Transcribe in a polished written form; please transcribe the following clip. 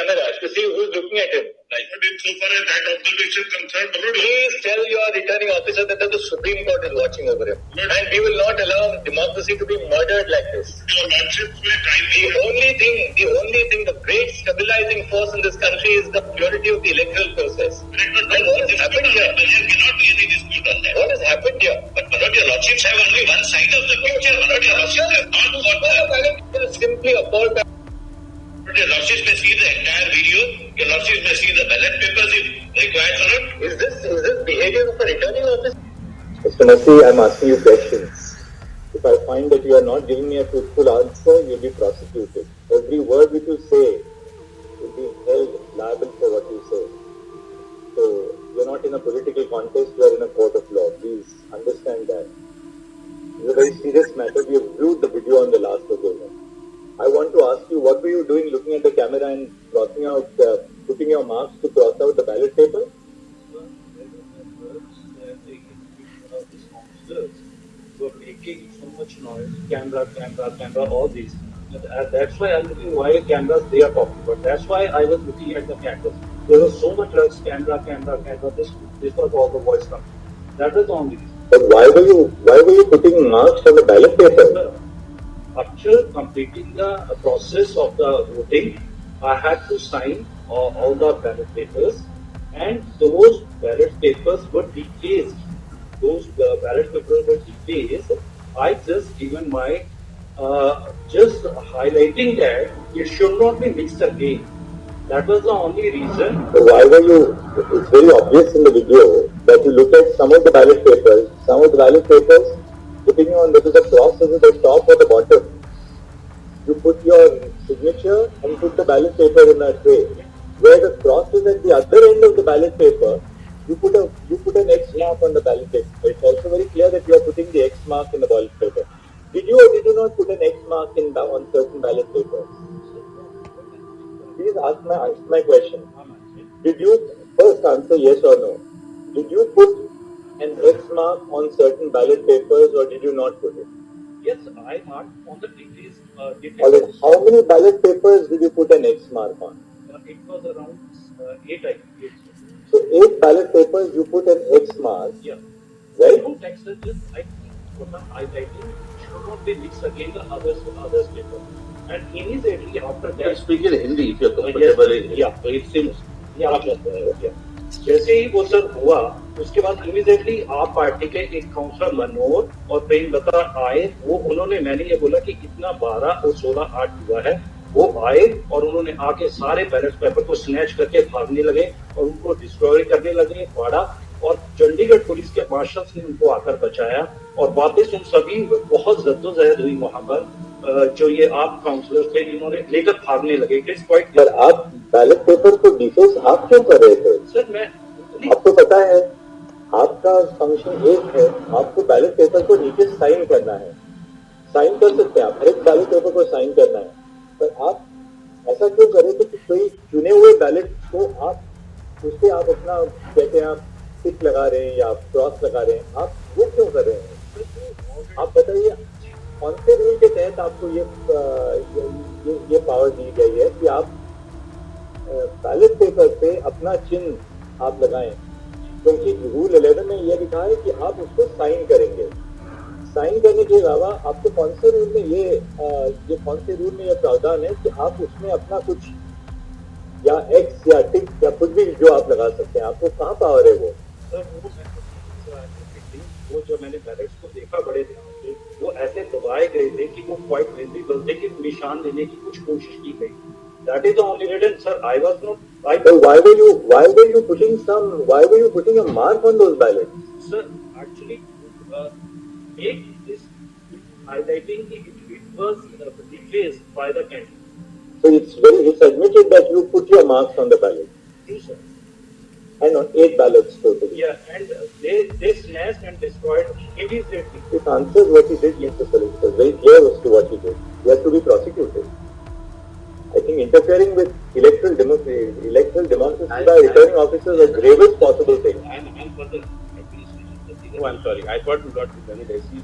cameras to see who's looking at him. Right. But insofar as that observation is concerned, please tell your returning officer that the Supreme Court is watching over him. And we will not allow democracy to be murdered like this. Your Lordship will kindly... The only thing, the great stabilizing force in this country is the purity of the electoral process. And what has happened here? There cannot be any dispute on that. What has happened here? But your Lordships have only one side of the picture. Your Lordships have not got simply appalled. But your Lordships may see the entire video. Your Lordships may see the ballot papers if required for it. Is this behavior of a returning officer? Mr. Masi, I'm asking you questions. If I find that you are not giving me a truthful answer, you'll be prosecuted. Every word which you say will be held liable for what you say. So, you're not in a political contest, you are in a court of law. Please understand that. It's a very serious matter. We have viewed the video on the last occasion. I want to ask you, what were you doing looking at the camera and crossing out, putting your marks to cross out the ballot paper? Were making so much noise, camera, all these. That's why I'm looking why cameras they are talking. But that's why I was looking at the cameras. There was so much noise, camera. This was all the voice coming. That was the only reason. But why were you putting marks on the ballot paper? After completing the process of the voting, I had to sign all the ballot papers, and those ballot papers were defaced. Those ballot papers were defaced. I just given my just highlighting that it should not be mixed again. That was the only reason. So why were you? It's very obvious in the video that you look at some of the ballot papers. Some of the ballot papers, depending on whether the cross is at the top or the bottom, you put your signature and put the ballot paper in a tray. Where the cross is at the other end of the ballot paper, you put an X mark on the ballot paper. It's also very clear that you are putting the X mark in the ballot paper. Did you or did you not put an X mark on certain ballot papers? Please answer my question. Did you first answer yes or no? Did you put an X mark on certain ballot papers or did you not put it? Yes, I marked on the degrees. Alright, how many ballot papers did you put an X mark on? It was around 8, I think. So 8 ballot papers you put an X mark. Yeah. Right? No text, just I think for the highlighting should not be mixed again the others paper. And immediately after that, speak in Hindi if you're comfortable. Yeah, it seems. Yeah. जैसे ही वो sir हुआ, उसके बाद immediately आप party के एक counsellor मनोहर और प्रेमलता आए. वो उन्होंने मैंने ये बोला कि इतना 12 और 16 8 हुआ है. वो आए और उन्होंने आके सारे बैलेट पेपर को स्नैच करके भागने लगे और उनको डिस्ट्रॉय करने लगे, फाड़ा. और चंडीगढ़ पुलिस के मार्शल्स ने उनको आकर बचाया और वापस उन सभी बहुत जद्दोजहद हुई वहां पर जो ये आप काउंसलर थे इन्होंने लेकर भागने लगे. It is quite. पर आप बैलेट पेपर को डिफेस आप क्यों कर रहे थे? सर मैं आपको पता है आपका फंक्शन एक है, आपको बैलेट पेपर को नीचे साइन करना है. साइन कर सकते हैं आप, हर एक बैलेट पेपर को साइन करना है. पर आप ऐसा क्यों कर रहे थे कि कोई चुने हुए बैलेट को आप उससे आप अपना कहते हैं आप टिक लगा रहे हैं या आप क्रॉस लगा रहे हैं, आप वो क्यों कर रहे हैं? आप बताइए कौन से रूल के तहत आपको ये पावर दी गई है कि आप बैलेट पेपर पे अपना चिन्ह आप लगाएं? क्योंकि रूल 11 में यह लिखा है कि आप उसको साइन करेंगे. साइन करने के अलावा आपको कौन से रूल में ये प्रावधान है कि आप उसमें अपना कुछ या एक्स या टिक या कुछ भी जो आप लगा सकते हैं? आपको कहाँ पावर है वो? वो जो मैंने बैलेट्स को देखा बड़े ध्यान से, वो ऐसे दबाए गए थे कि वो क्वाइट विजिबल थे कि निशान देने की कुछ कोशिश की गई. That is the only reason, sir. I was not. Why were you putting a mark on those ballots? Sir, actually, make this highlighting it was defaced by the candidate. So it's admitted that you put your marks on the ballot. Yes, sir. And on 8 ballots totally. Yeah, and they snatched and destroyed immediately. It answers what he did, Mr. Solicitor. Very clear as to what he did. He has to be prosecuted. I think interfering with electoral democracy by returning officers is the gravest possible thing. I'm for the administration. Oh, I'm sorry. I thought you got the Bangladeshi.